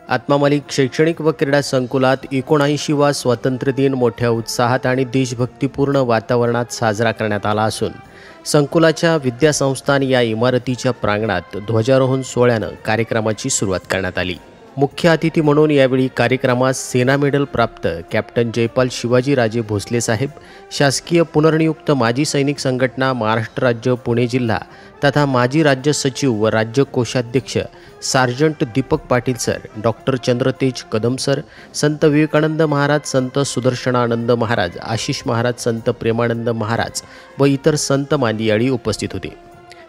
आत्मा मालिक शैक्षणिक व क्रीडा संकुलात 79वा स्वातंत्र्य दिन मोठ्या उत्साहात आणि देशभक्तीपूर्ण वातावरणात साजरा करण्यात आला असून संकुलाच्या विद्यासंस्थान या इमारतीच्या प्रांगणात ध्वजारोहण सोहळ्यानं कार्यक्रमाची सुरुवात करण्यात आली। मुख्य अतिथी म्हणून यावेळी कार्यक्रमात सेना मेडल प्राप्त कॅप्टन जयपाल शिवाजीराजे भोसले साहेब, शासकीय पुनर्नियुक्त माजी सैनिक संघटना महाराष्ट्र राज्य पुणे जिल्हा तथा माजी राज्य सचिव व राज्य कोषाध्यक्ष sergeant Deepak Patil sir, doctor Chandratej Kadam sir, Sant Vivekanand Maharaj, संत सुदर्शनानंद महाराज, आशिष महाराज, संत प्रेमानंद महाराज व इतर संत मांदियाळी उपस्थित होते।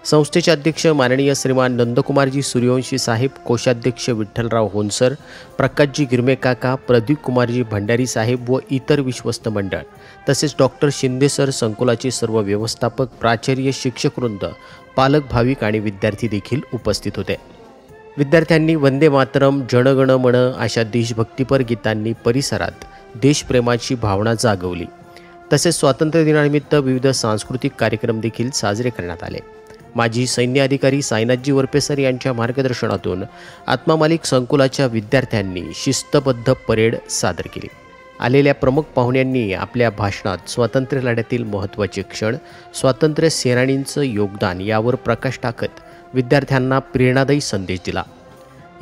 संस्थेचे अध्यक्ष माननीय श्रीमान नंदकुमारजी सूर्यवंशी साहेब, कोषाध्यक्ष विठ्ठलराव होनसर, प्रकाशजी गिरमे काका, प्रदीप कुमारजी भंडारी साहेब व इतर विश्वस्त मंडळ तसेच डॉक्टर शिंदे सर, संकुलाचे सर्व व्यवस्थापक, प्राचार्य, शिक्षकवृंद, पालक, भाविक आणि विद्यार्थी देखील उपस्थित होते। विद्यार्थ्यांनी वंदे मातरम, जनगण मन अशा देशभक्तीपर गीतांनी परिसरात देशप्रेमाची भावना जागवली। तसेच स्वातंत्र्य दिनानिमित्त विविध सांस्कृतिक कार्यक्रम देखील साजरे करण्यात आले। माजी सैन्य अधिकारी साईनाथजी वरपे सर यांच्या मार्गदर्शनातून आत्मा मालिक संकुलाच्या विद्यार्थ्यांनी शिस्तबद्ध परेड सादर केली। आलेल्या प्रमुख पाहुण्यांनी आपल्या भाषणात स्वातंत्र्य लढ्यातील महत्त्वाचे क्षण, स्वातंत्र्य सेनानींचं योगदान यावर प्रकाश टाकत विद्यार्थ्यांना प्रेरणादायी संदेश दिला।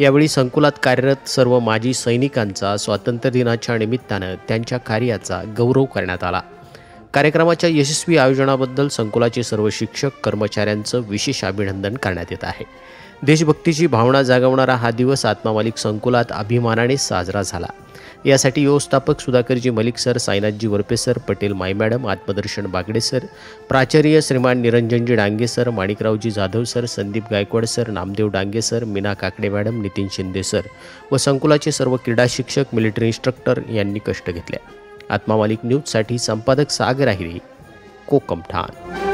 यावेळी संकुलात कार्यरत सर्व माजी सैनिकांचा स्वातंत्र्य दिनाच्या निमित्तानं त्यांच्या कार्याचा गौरव करण्यात आला। कार्यक्रमाच्या यशस्वी आयोजनाबद्दल संकुलाचे सर्व शिक्षक कर्मचाऱ्यांचं विशेष अभिनंदन करण्यात येत आहे। देशभक्तीची भावना जागवणारा हा दिवस आत्मा मालिक संकुलात अभिमानाने साजरा झाला। यासाठी व्यवस्थापक Sudhakarji Malik sir, Sainathji Warpe sir, Patel Mai madam, Atmadarshan Bagde sir, प्राचार्य Shriman Niranjanji Dange sir, Manikraoji Jadhav sir, Sandeep Gaikwad sir, Namdev Dange sir, Meena Kakade madam, Nitin Shinde sir व संकुलाचे सर्व क्रीडा शिक्षक, मिलिटरी इन्स्ट्रक्टर यांनी कष्ट घेतले। आत्मा मालिक न्यूजसाठी संपादक सागर आहिरे, कोकम ठाण।